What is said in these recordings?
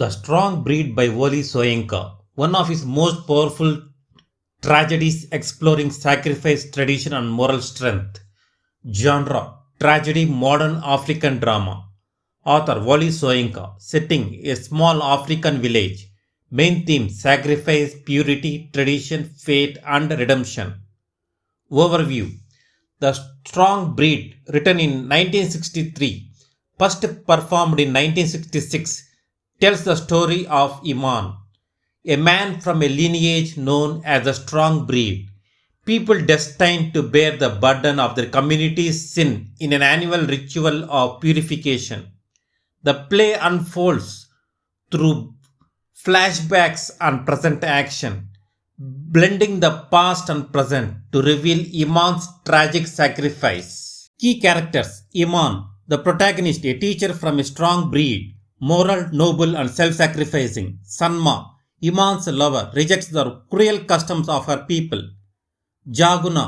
The Strong Breed by Wole Soyinka, one of his most powerful tragedies exploring sacrifice, tradition, and moral strength. Genre Tragedy, modern African drama. Author Wole Soyinka. Setting a small African village. Main theme sacrifice, purity, tradition, fate, and redemption. Overview The Strong Breed, written in 1963, first performed in 1966, tells the story of Iman, a man from a lineage known as the Strong Breed, people destined to bear the burden of their community's sin in an annual ritual of purification. The play unfolds through flashbacks and present action, blending the past and present to reveal Iman's tragic sacrifice. Key characters: Iman, the protagonist, a teacher from a strong breed, moral, noble, and self sacrificing. Sanma, Iman's lover, rejects the cruel customs of her people. Jaguna,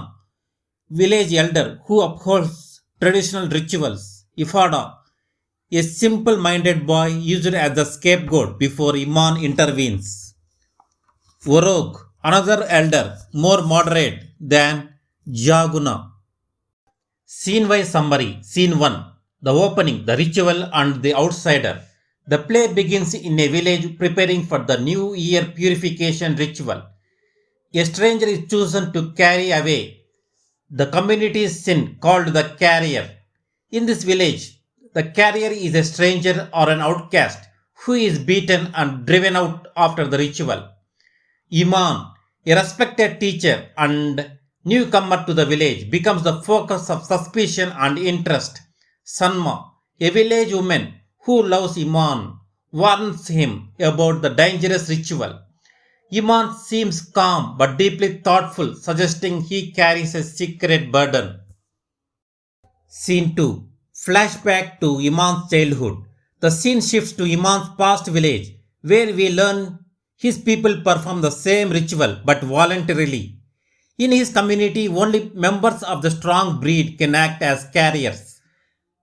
village elder who upholds traditional rituals. Ifada, a simple minded boy used as the scapegoat before Iman intervenes. Vorog, another elder, more moderate than Jaguna. Scene wise summary. Scene 1. The opening, the ritual, and the outsider. The play begins in a village preparing for the New Year purification ritual. A stranger is chosen to carry away the community's sin, called the carrier. In this village, the carrier is a stranger or an outcast who is beaten and driven out after the ritual. Iman, a respected teacher and newcomer to the village, becomes the focus of suspicion and interest. Sanma, a village woman who loves Iman, warns him about the dangerous ritual. Iman seems calm but deeply thoughtful, suggesting he carries a secret burden. Scene 2. Flashback to Iman's childhood. The scene shifts to Iman's past village, where we learn his people perform the same ritual but voluntarily. In his community, only members of the strong breed can act as carriers,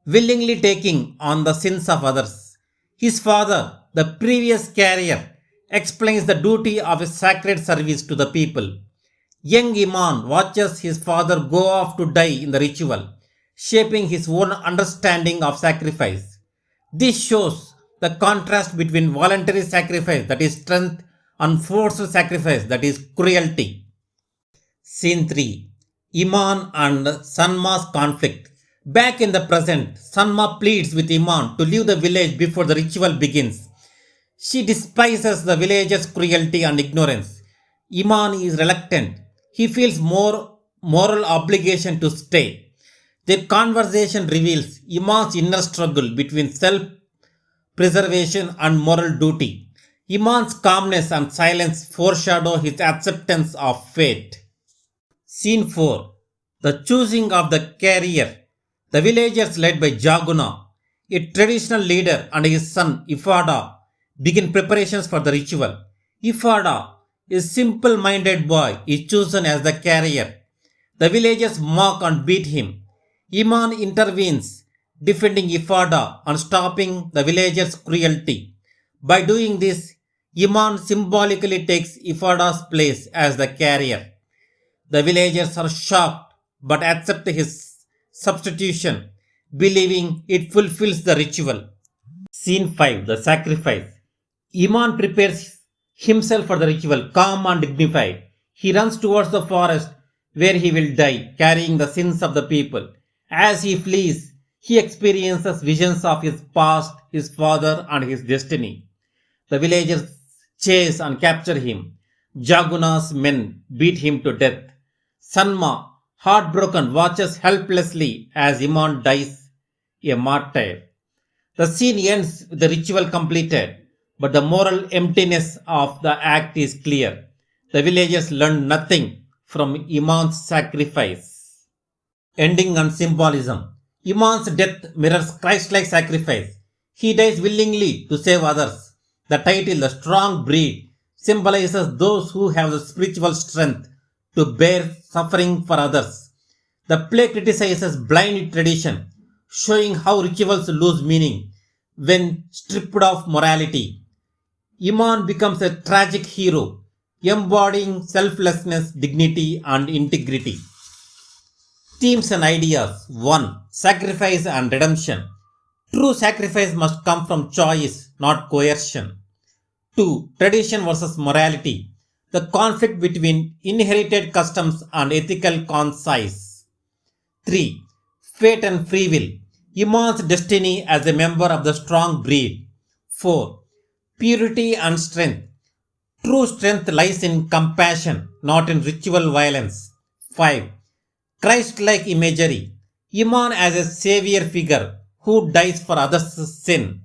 willingly taking on the sins of others. His father, the previous carrier, explains the duty of a sacred service to the people. Young Iman watches his father go off to die in the ritual, shaping his own understanding of sacrifice. This shows the contrast between voluntary sacrifice, that is strength, and forced sacrifice, that is cruelty. Scene 3. Iman and Sanma's conflict. Back in the present, Sanma pleads with Iman to leave the village before the ritual begins. She despises the village's cruelty and ignorance. Iman is reluctant. He feels more moral obligation to stay. Their conversation reveals Iman's inner struggle between self preservation and moral duty. Iman's calmness and silence foreshadow his acceptance of fate. Scene 4. The choosing of the carrier. The villagers led by Jaguna, a traditional leader, and his son Ifada begin preparations for the ritual. Ifada, a simple-minded boy, is chosen as the carrier. The villagers mock and beat him. Iman intervenes, defending Ifada and stopping the villagers' cruelty. By doing this, Iman symbolically takes Ifada's place as the carrier. The villagers are shocked but accept his substitution, believing it fulfills the ritual. Scene 5. The sacrifice. Iman prepares himself for the ritual, calm and dignified. He runs towards the forest where he will die, carrying the sins of the people. As he flees, he experiences visions of his past, his father, and his destiny. The villagers chase and capture him. Jaguna's men beat him to death. Sanma, heartbroken, watches helplessly as Iman dies a martyr. The scene ends with the ritual completed, but the moral emptiness of the act is clear. The villagers learn nothing from Iman's sacrifice. Ending and symbolism. Iman's death mirrors Christ-like sacrifice. He dies willingly to save others. The title, The Strong Breed, symbolizes those who have the spiritual strength to bear suffering for others. The play criticizes blind tradition, showing how rituals lose meaning when stripped of morality. Iman becomes a tragic hero, embodying selflessness, dignity, and integrity. Themes and ideas 1. Sacrifice and redemption. True sacrifice must come from choice, not coercion. 2. Tradition versus morality. The conflict between inherited customs and ethical conscience. 3. Fate and free will. Iman's destiny as a member of the strong breed. 4. Purity and strength. True strength lies in compassion, not in ritual violence. 5. Christ like imagery. Iman as a savior figure who dies for others' sin.